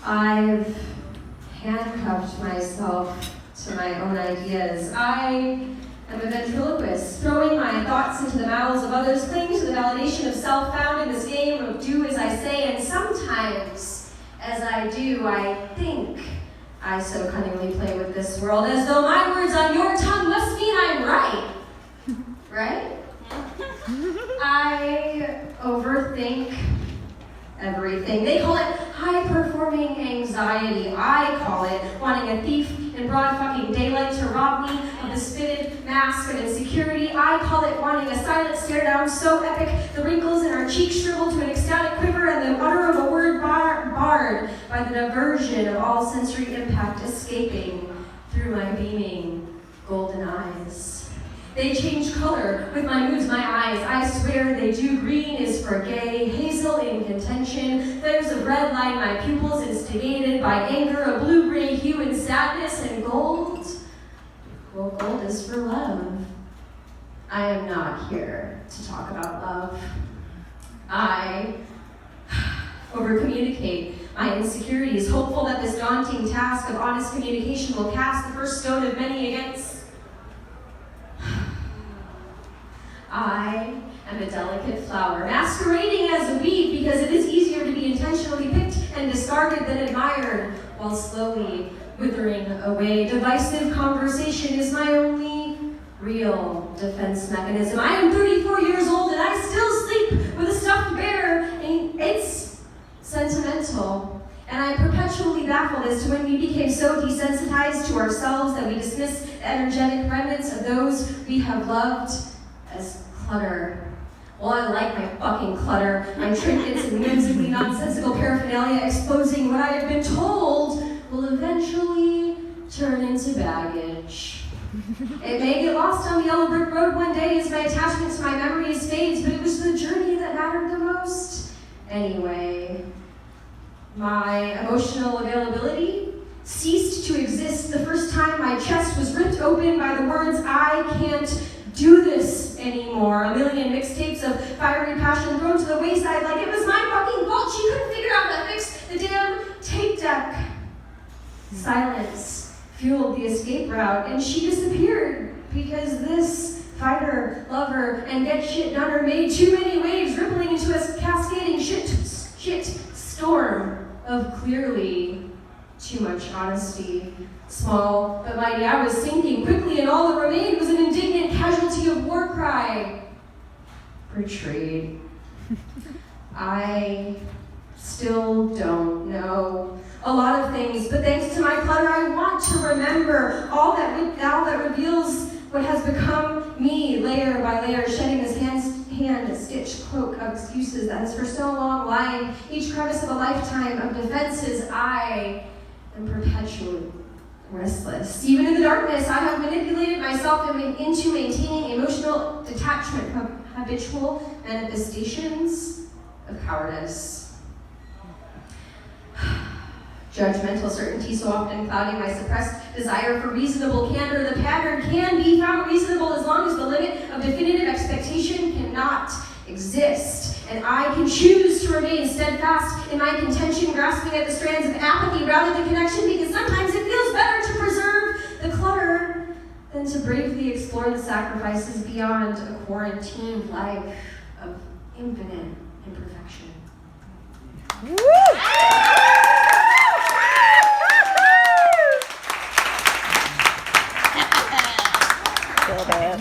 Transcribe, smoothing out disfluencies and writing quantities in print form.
I've handcuffed myself to my own ideas. I am a ventriloquist, throwing my thoughts into the mouths of others, clinging to the validation of self found in this game of do as I say, and sometimes, as I do, I think I so cunningly play with this world as though my words on your tongue must mean I'm right. Right? I overthink everything. They call it high-performing anxiety. I call it wanting a thief in broad fucking daylight to rob me of the spitted mask of insecurity. I call it wanting a silent stare down so epic the wrinkles in our cheeks shrivel to an ecstatic quiver and the utter of a word barred by the diversion of all sensory impact escaping through my beaming golden eyes. They change color with my moods, my eyes. I swear they do. Green is for gay, hazel in contention. Flares of red line my pupils, instigated by anger, a blue-gray hue in sadness, and gold. Well, gold is for love. I am not here to talk about love. I over-communicate my insecurities, hopeful that this daunting task of honest communication will cast the first stone of many against. I am a delicate flower, masquerading as a weed because it is easier to be intentionally picked and discarded than admired, while slowly withering away. Divisive conversation is my only real defense mechanism. I am 34 years old and I still sleep with a stuffed bear, and it's sentimental. And I'm perpetually baffled as to when we became so desensitized to ourselves that we dismiss the energetic remnants of those we have loved as clutter. Well, I like my fucking clutter, my trinkets and whimsically nonsensical paraphernalia exposing what I have been told will eventually turn into baggage. It may get lost on the yellow brick road one day as my attachment to my memories fades, but it was the journey that mattered the most. Anyway, my emotional availability ceased to exist the first time my chest was ripped open by the words, "I can't do this anymore." A million mixtapes of fiery passion thrown to the wayside like it was my fucking fault. She couldn't figure out how to fix the damn tape deck. Silence fueled the escape route, and she disappeared because this fighter, lover, and get shit doneer made too many waves, rippling into a cascading shit storm of clearly too much honesty. Small but mighty, I was sinking quickly, and all that remained was an indignant casualty of war cry. Betrayed. I still don't know a lot of things, but thanks to my clutter, I want to remember all that reveals what has become me, layer by layer, shedding this hand-stitched cloak of excuses that has for so long lined each crevice of a lifetime of defenses. I am perpetually restless. Even in the darkness, I have manipulated myself into maintaining emotional detachment from habitual manifestations of cowardice. Judgmental certainty so often clouding my suppressed desire for reasonable candor. The pattern can be found reasonable as long as the limit of definitive expectation cannot exist. And I can choose to remain steadfast in my contention, grasping at the strands of apathy rather than connection, because sometimes it feels better to preserve the clutter than to bravely explore the sacrifices beyond a quarantined life of infinite imperfection. Feel that.